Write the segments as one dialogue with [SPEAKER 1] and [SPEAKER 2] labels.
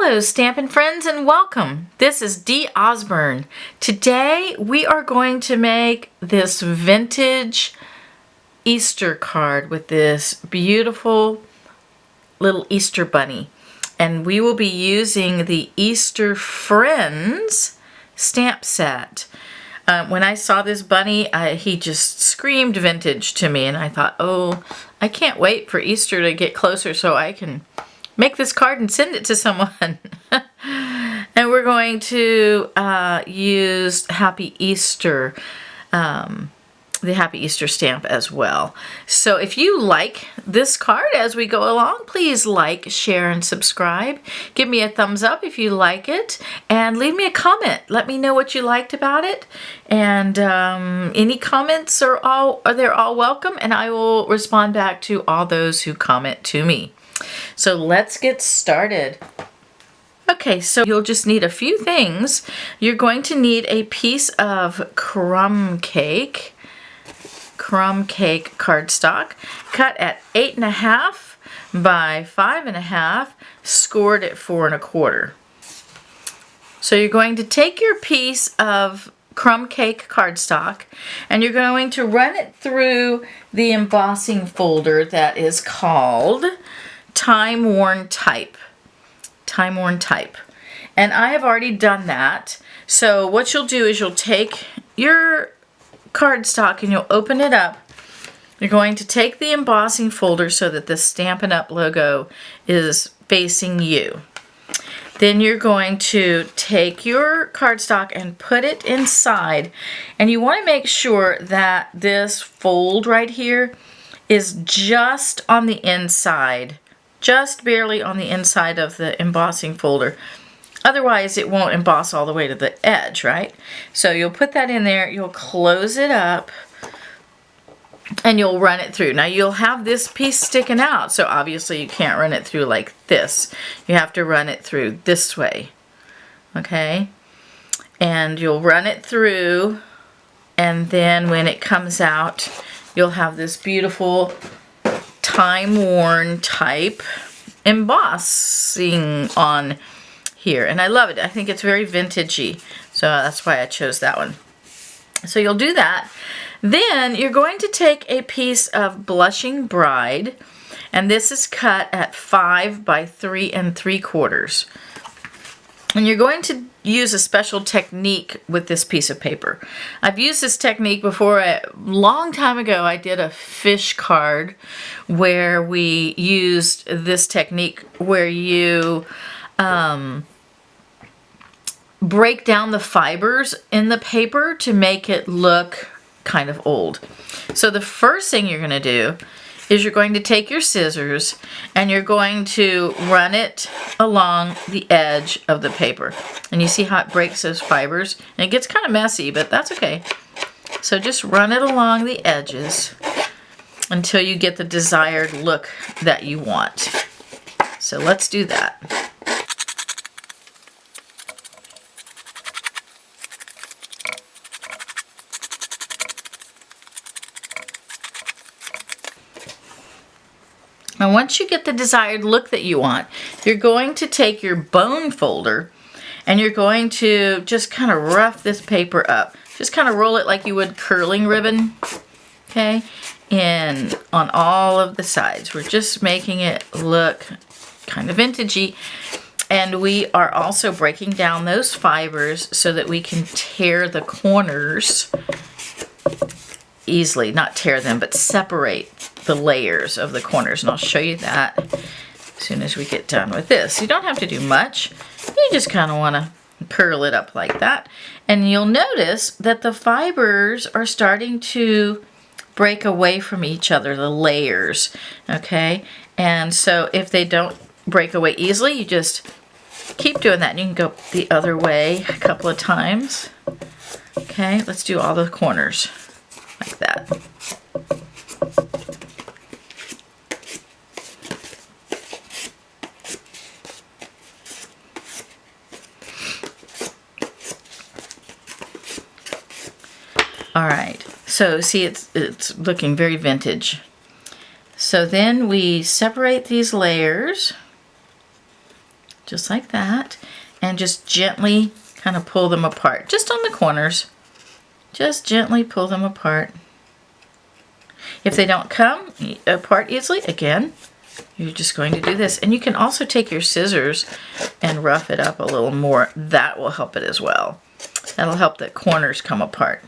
[SPEAKER 1] Hello Stampin' friends and welcome. This is Dee Osburn. Today we are going to make this vintage Easter card with this beautiful little Easter bunny. And we will be using the Easter Friends stamp set. When I saw this bunny, he just screamed vintage to me, and I thought, oh, I can't wait for Easter to get closer so I can make this card and send it to someone. And we're going to use Happy Easter, the Happy Easter stamp as well. So if you like this card as we go along, please like, share, and subscribe. Give me a thumbs up if you like it, and leave me a comment. Let me know what you liked about it. And any comments they're all welcome, and I will respond back to all those who comment to me. So let's get started. Okay, so you'll just need a few things. You're going to need a piece of Crumb Cake cardstock, cut at 8.5 by 5.5, scored at 4 1/4. So you're going to take your piece of Crumb Cake cardstock and you're going to run it through the embossing folder that is called Time-Worn Type. Time-Worn Type. And I have already done that. So what you'll do is you'll take your cardstock and you'll open it up. You're going to take the embossing folder so that the Stampin' Up! Logo is facing you. Then you're going to take your cardstock and put it inside. And you want to make sure that this fold right here is just on the inside. Just barely on the inside of the embossing folder. Otherwise, it won't emboss all the way to the edge, right? So you'll put that in there, you'll close it up, and you'll run it through. Now you'll have this piece sticking out, so obviously you can't run it through like this. You have to run it through this way, okay? And you'll run it through, and then when it comes out, you'll have this beautiful Time-Worn Type embossing on here, and I love it. I think it's very vintagey, so that's why I chose that one. So you'll do that. Then you're going to take a piece of Blushing Bride, and this is cut at 5 by 3 3/4. And you're going to use a special technique with this piece of paper. I've used this technique before. A long time ago I did a fish card where we used this technique where you break down the fibers in the paper to make it look kind of old. So the first thing you're going to do is you're going to take your scissors and you're going to run it along the edge of the paper. And you see how it breaks those fibers? And it gets kind of messy, but that's okay. So just run it along the edges until you get the desired look that you want. So let's do that. Now once you get the desired look that you want, you're going to take your bone folder and you're going to just kind of rough this paper up. Just kind of roll it like you would curling ribbon, okay? And on all of the sides. We're just making it look kind of vintagey. And we are also breaking down those fibers so that we can tear the corners easily. Not tear them, but separate the layers of the corners, and I'll show you that as soon as we get done with this. You don't have to do much. You just kind of want to curl it up like that, and you'll notice that the fibers are starting to break away from each other, the layers, okay? And so if they don't break away easily, you just keep doing that, and you can go the other way a couple of times. Okay, let's do all the corners like that. All right, so see it's looking very vintage. So then we separate these layers just like that, and just gently kind of pull them apart, just on the corners. Just gently pull them apart. If they don't come apart easily, again, you're just going to do this. And you can also take your scissors and rough it up a little more. That will help it as well. That'll help the corners come apart.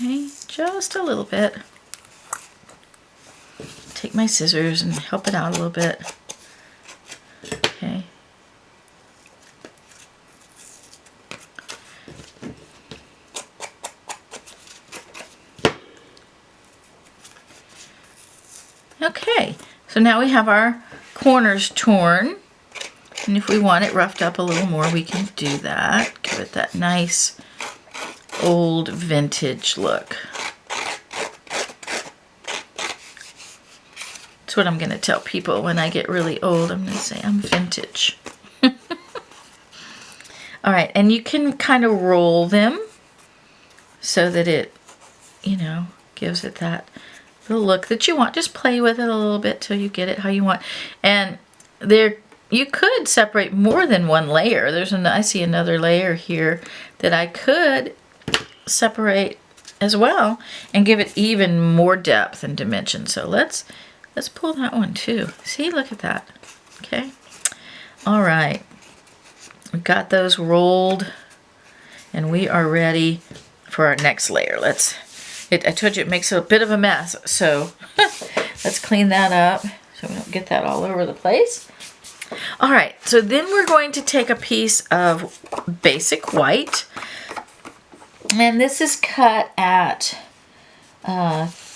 [SPEAKER 1] Okay, just a little bit. Take my scissors and help it out a little bit. Okay. Okay, so now we have our corners torn. And if we want it roughed up a little more, we can do that. Give it that nice old vintage look. That's what I'm going to tell people when I get really old. I'm going to say I'm vintage. All right, and you can kind of roll them so that it, you know, gives it that little look that you want. Just play with it a little bit till you get it how you want. And there, you could separate more than one layer. I see another layer here that I could separate as well and give it even more depth and dimension. So let's pull that one too. See, look at that. Okay. All right. We've got those rolled and we are ready for our next layer. I told you it makes a bit of a mess. So let's clean that up so we don't get that all over the place. All right. So then we're going to take a piece of basic white, and this is cut at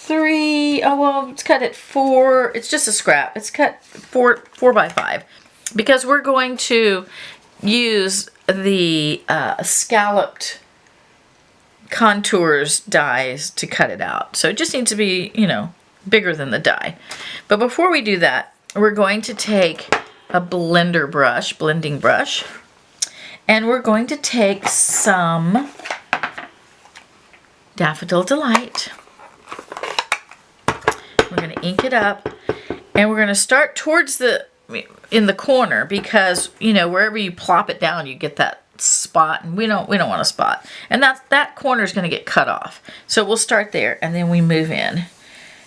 [SPEAKER 1] it's cut at 4. It's just a scrap. It's cut 4 by 5 because we're going to use the Scalloped contours dies to cut it out. So it just needs to be, you know, bigger than the die. But before we do that, we're going to take a blending brush, and we're going to take some Daffodil Delight. We're going to ink it up, and we're going to start towards in the corner because, you know, wherever you plop it down, you get that spot, and we don't want a spot, and that corner is going to get cut off. So we'll start there, and then we move in.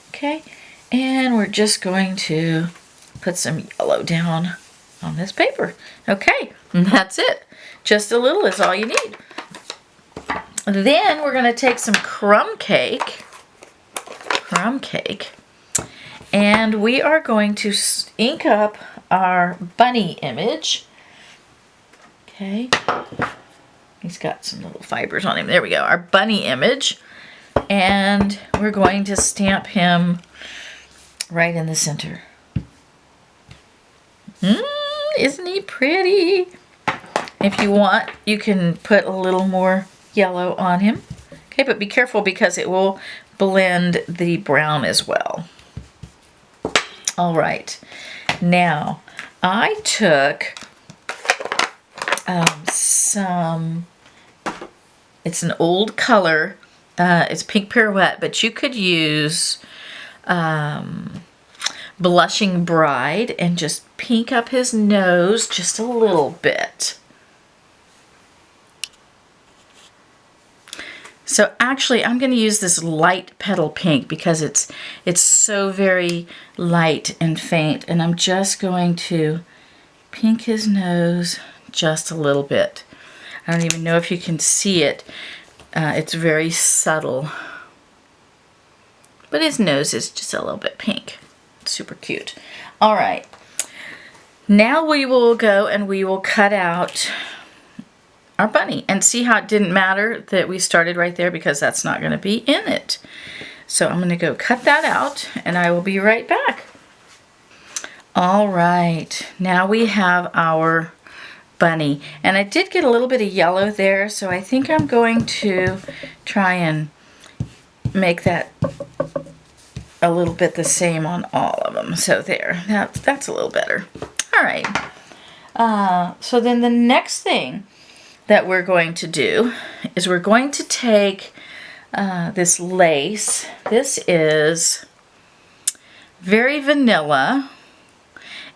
[SPEAKER 1] Okay, and we're just going to put some yellow down on this paper. Okay, and that's it. Just a little is all you need. Then we're going to take some Crumb Cake, and we are going to ink up our bunny image. Okay, he's got some little fibers on him. There we go, our bunny image. And we're going to stamp him right in the center. Isn't he pretty? If you want, you can put a little more yellow on him. Okay, but be careful because it will blend the brown as well. All right, now I took it's an old color, it's Pink Pirouette, but you could use Blushing Bride and just pink up his nose just a little bit. So actually I'm going to use this light petal pink because it's so very light and faint, and I'm just going to pink his nose just a little bit. I don't even know if you can see it. It's very subtle. But his nose is just a little bit pink. It's super cute. All right. Now we will go and we will cut out our bunny. And see how it didn't matter that we started right there because that's not going to be in it. So I'm going to go cut that out and I will be right back. All right. Now we have our bunny, and I did get a little bit of yellow there, so I think I'm going to try and make that a little bit the same on all of them. So there, that's a little better. All right, So then the next thing that we're going to do is we're going to take this lace. This is very vanilla,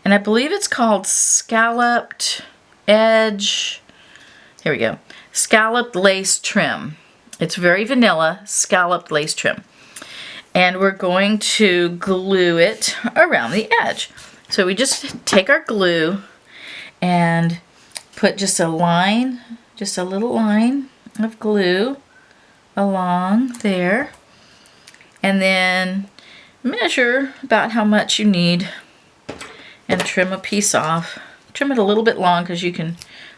[SPEAKER 1] and I believe it's called Scalloped Edge. Here we go. Scalloped lace trim. It's very vanilla, scalloped lace trim. And we're going to glue it around the edge. So we just take our glue and put just a line, just a little line of glue along there. And then measure about how much you need and trim a piece off. Trim it a little bit long because you can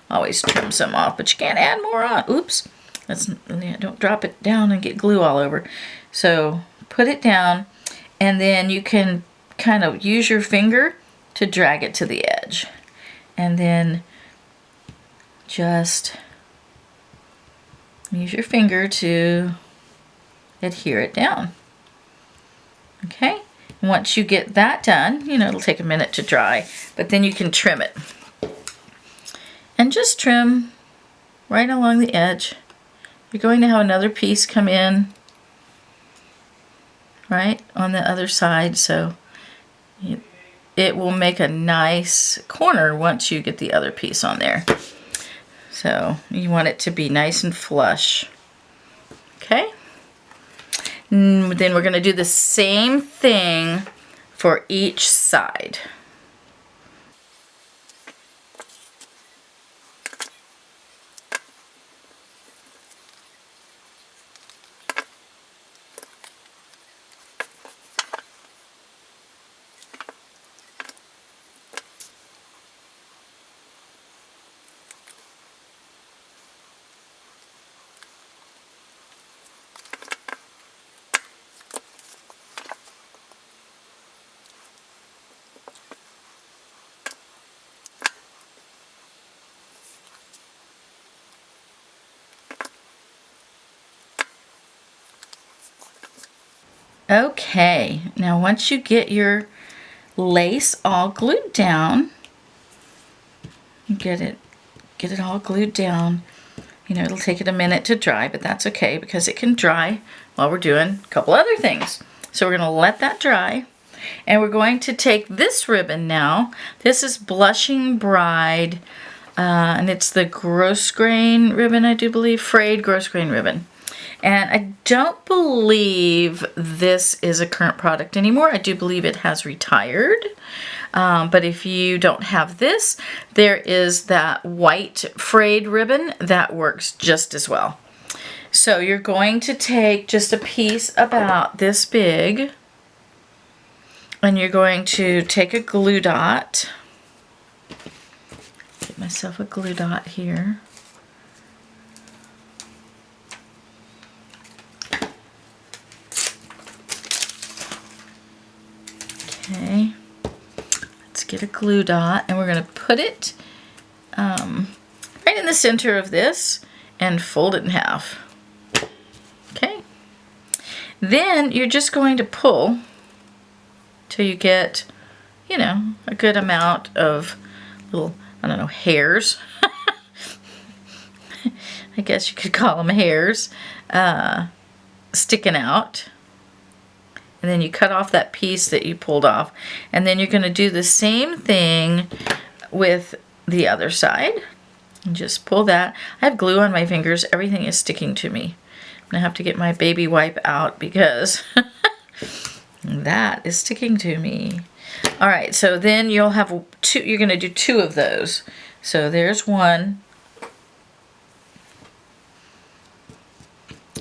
[SPEAKER 1] always trim some off, but you can't add more on. Oops. Don't drop it down and get glue all over. So put it down, and then you can kind of use your finger to drag it to the edge. And then just use your finger to adhere it down. Okay? And once you get that done, you know, it'll take a minute to dry, but then you can trim it. And just trim right along the edge. You're going to have another piece come in right on the other side, so it will make a nice corner once you get the other piece on there. So you want it to be nice and flush. Okay? And then we're going to do the same thing for each side. Okay, now once you get your lace all glued down, get it all glued down. You know, it'll take it a minute to dry, but that's okay because it can dry while we're doing a couple other things. So we're going to let that dry, and we're going to take this ribbon now. This is Blushing Bride, and it's the Grossgrain ribbon, I do believe, Frayed Grossgrain ribbon. And I don't believe this is a current product anymore. I do believe it has retired. But if you don't have this, there is that white frayed ribbon that works just as well. So you're going to take just a piece about this big, and you're going to take a glue dot. Get myself a glue dot here. Okay, let's get a glue dot, and we're going to put it right in the center of this and fold it in half. Okay, then you're just going to pull till you get, you know, a good amount of little, I don't know, hairs. I guess you could call them hairs sticking out. And then you cut off that piece that you pulled off. And then you're going to do the same thing with the other side. And just pull that. I have glue on my fingers. Everything is sticking to me. I'm going to have to get my baby wipe out because that is sticking to me. Alright, so then you'll have two. You're going to do two of those. So there's one.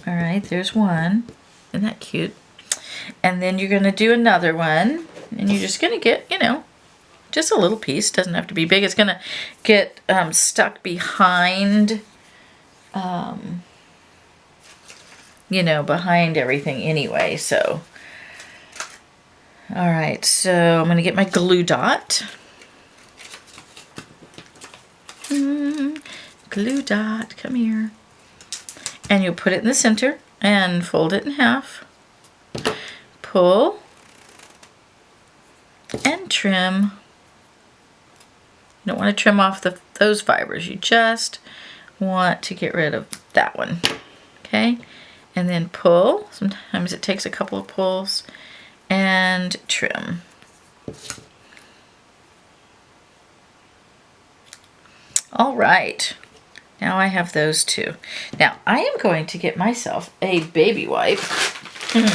[SPEAKER 1] Alright, there's one. Isn't that cute? And then you're going to do another one, and you're just going to get, you know, just a little piece. Doesn't have to be big. It's going to get stuck behind, you know, behind everything anyway. So, all right, so I'm going to get my glue dot. Glue dot, come here. And you'll put it in the center and fold it in half. Pull and trim. You don't want to trim off those fibers. You just want to get rid of that one. Okay? And then pull. Sometimes it takes a couple of pulls. And trim. All right. Now I have those two. Now I am going to get myself a baby wipe. And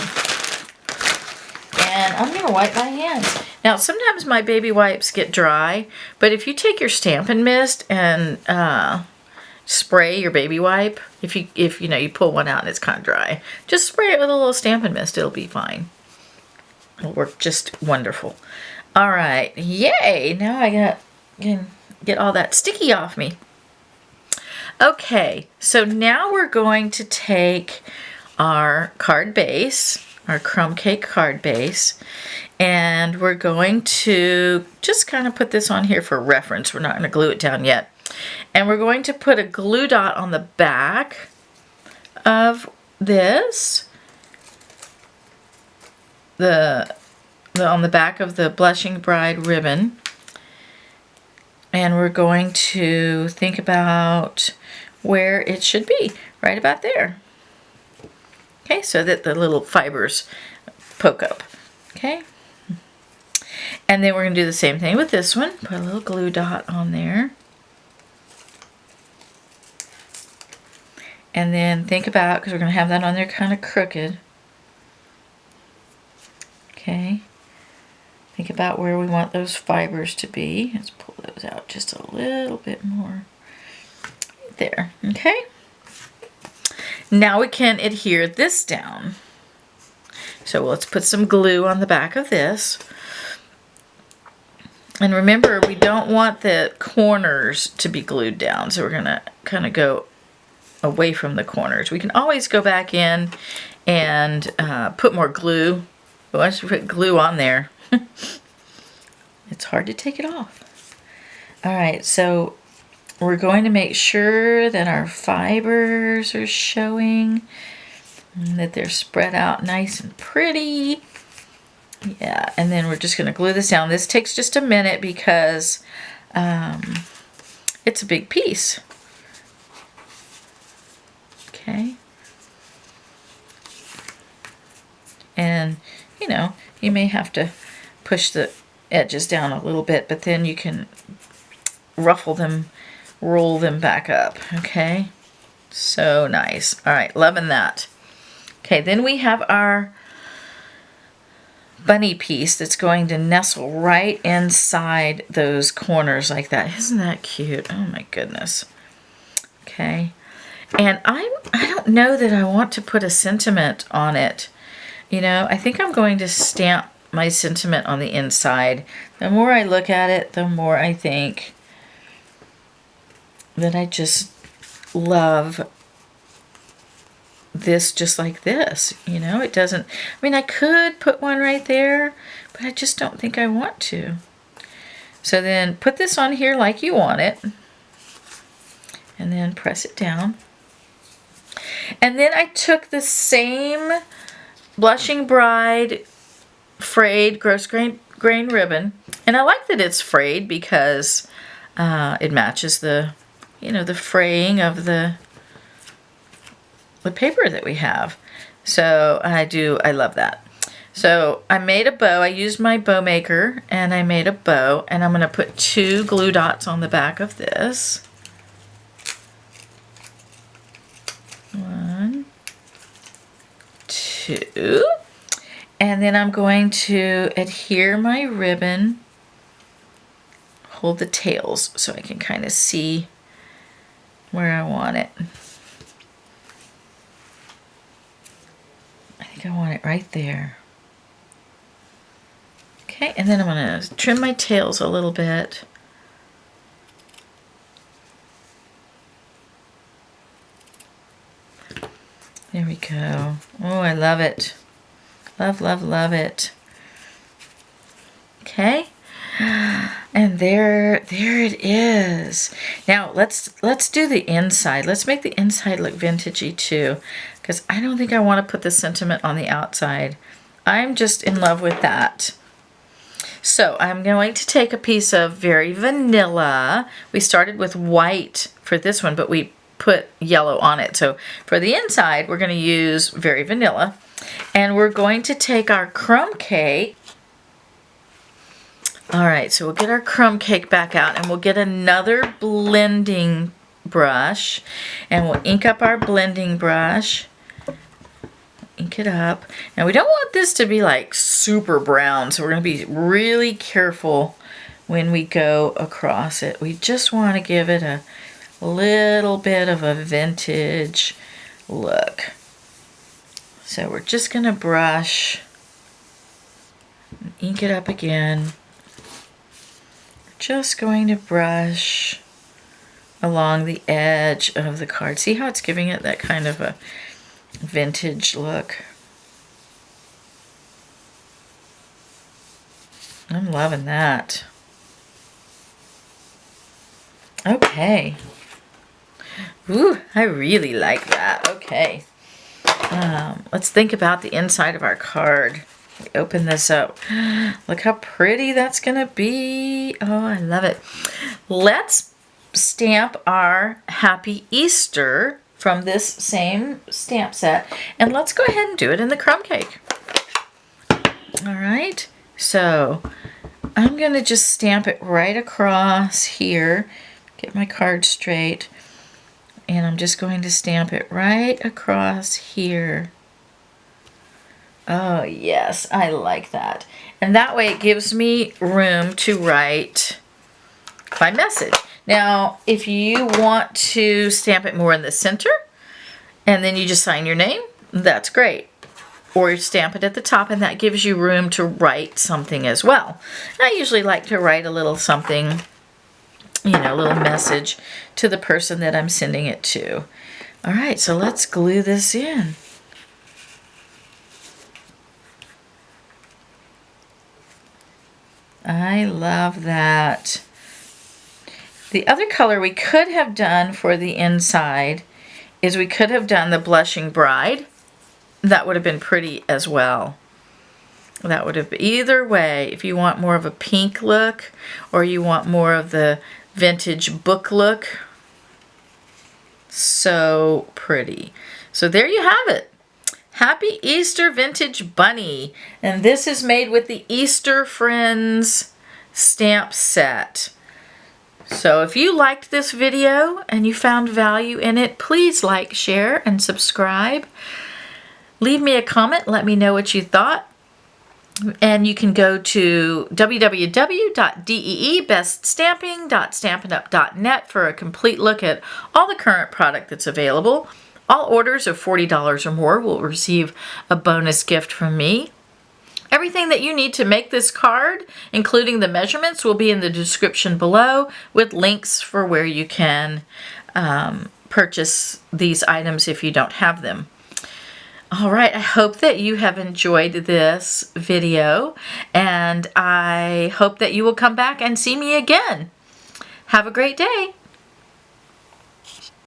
[SPEAKER 1] I'm going to wipe my hands. Now sometimes my baby wipes get dry, but if you take your Stampin' Mist and spray your baby wipe, if you know you pull one out and it's kind of dry, just spray it with a little Stampin' Mist, it'll be fine. It'll work just wonderful. All right, yay! Now I can get all that sticky off me. Okay, so now we're going to take our card base, our Crumb Cake card base, and we're going to just kind of put this on here for reference. We're not going to glue it down yet. And we're going to put a glue dot on the back of this, on the back of the Blushing Bride ribbon. And we're going to think about where it should be, right about there. Okay, so that the little fibers poke up. Okay. And then we're going to do the same thing with this one. Put a little glue dot on there. And then think about, because we're going to have that on there kind of crooked. Okay. Think about where we want those fibers to be. Let's pull those out just a little bit more. Right there. Okay. Now we can adhere this down. So let's put some glue on the back of this. And remember, we don't want the corners to be glued down. So we're going to kind of go away from the corners. We can always go back in and put more glue. But once we put glue on there, it's hard to take it off. All right, so we're going to make sure that our fibers are showing, that they're spread out nice and pretty. Yeah, and then we're just going to glue this down. This takes just a minute because it's a big piece. Okay. And, you know, you may have to push the edges down a little bit, but then you can ruffle them, roll them back up. Okay. So nice. All right, loving that. Okay, then we have our bunny piece that's going to nestle right inside those corners like that. Isn't that cute? Oh my goodness. Okay. And I don't know that I want to put a sentiment on it. You know, I think I'm going to stamp my sentiment on the inside. The more I look at it, the more I think that I just love this just like this. You know, it doesn't, I mean, I could put one right there, but I just don't think I want to. So then put this on here like you want it, and then press it down. And then I took the same Blushing Bride frayed Grossgrain ribbon, and I like that it's frayed because it matches the, you know, the fraying of the paper that we have. So I love that. So I made a bow. I used my bow maker and I made a bow, and I'm going to put 2 glue dots on the back of this. 1, 2, and then I'm going to adhere my ribbon, hold the tails so I can kind of see where I want it. I think I want it right there. Okay, and then I'm going to trim my tails a little bit. There we go. Oh, I love it. Love, love, love it. Okay. And there it is. Now let's do the inside. Let's make the inside look vintagey too, because I don't think I want to put the sentiment on the outside. I'm just in love with that. So I'm going to take a piece of Very Vanilla. We started with white for this one, but we put yellow on it. So for the inside, we're going to use Very Vanilla. And we're going to take our Crumb Cake. All right, so we'll get our Crumb Cake back out, and we'll get another blending brush, and we'll ink up our blending brush. Ink it up. Now we don't want this to be like super brown, so we're going to be really careful when we go across it. We just want to give it a little bit of a vintage look. So we're just going to brush and ink it up again. Just going to brush along the edge of the card. See how it's giving it that kind of a vintage look? I'm loving that. Okay. Ooh, I really like that. Okay. Let's think about the inside of our card. Open this up. Look how pretty that's gonna be. Oh, I love it. Let's stamp our Happy Easter from this same stamp set, and let's go ahead and do it in the Crumb Cake. All right, so I'm gonna just stamp it right across here. Get my card straight, and I'm just going to stamp it right across here. Oh yes, I like that. And that way it gives me room to write my message. Now, if you want to stamp it more in the center, and then you just sign your name, that's great. Or you stamp it at the top, and that gives you room to write something as well. I usually like to write a little something, you know, a little message to the person that I'm sending it to. All right, so let's glue this in. I love that. The other color we could have done for the inside is we could have done the Blushing Bride. That would have been pretty as well. That would have been, either way, if you want more of a pink look or you want more of the vintage book look. So pretty. So there you have it. Happy Easter Vintage Bunny. And this is made with the Easter Friends stamp set. So if you liked this video and you found value in it, please like, share, and subscribe. Leave me a comment. Let me know what you thought. And you can go to www.deebeststamping.stampinup.net for a complete look at all the current product that's available. All orders of $40 or more will receive a bonus gift from me. Everything that you need to make this card, including the measurements, will be in the description below with links for where you can purchase these items if you don't have them. All right, I hope that you have enjoyed this video, and I hope that you will come back and see me again. Have a great day.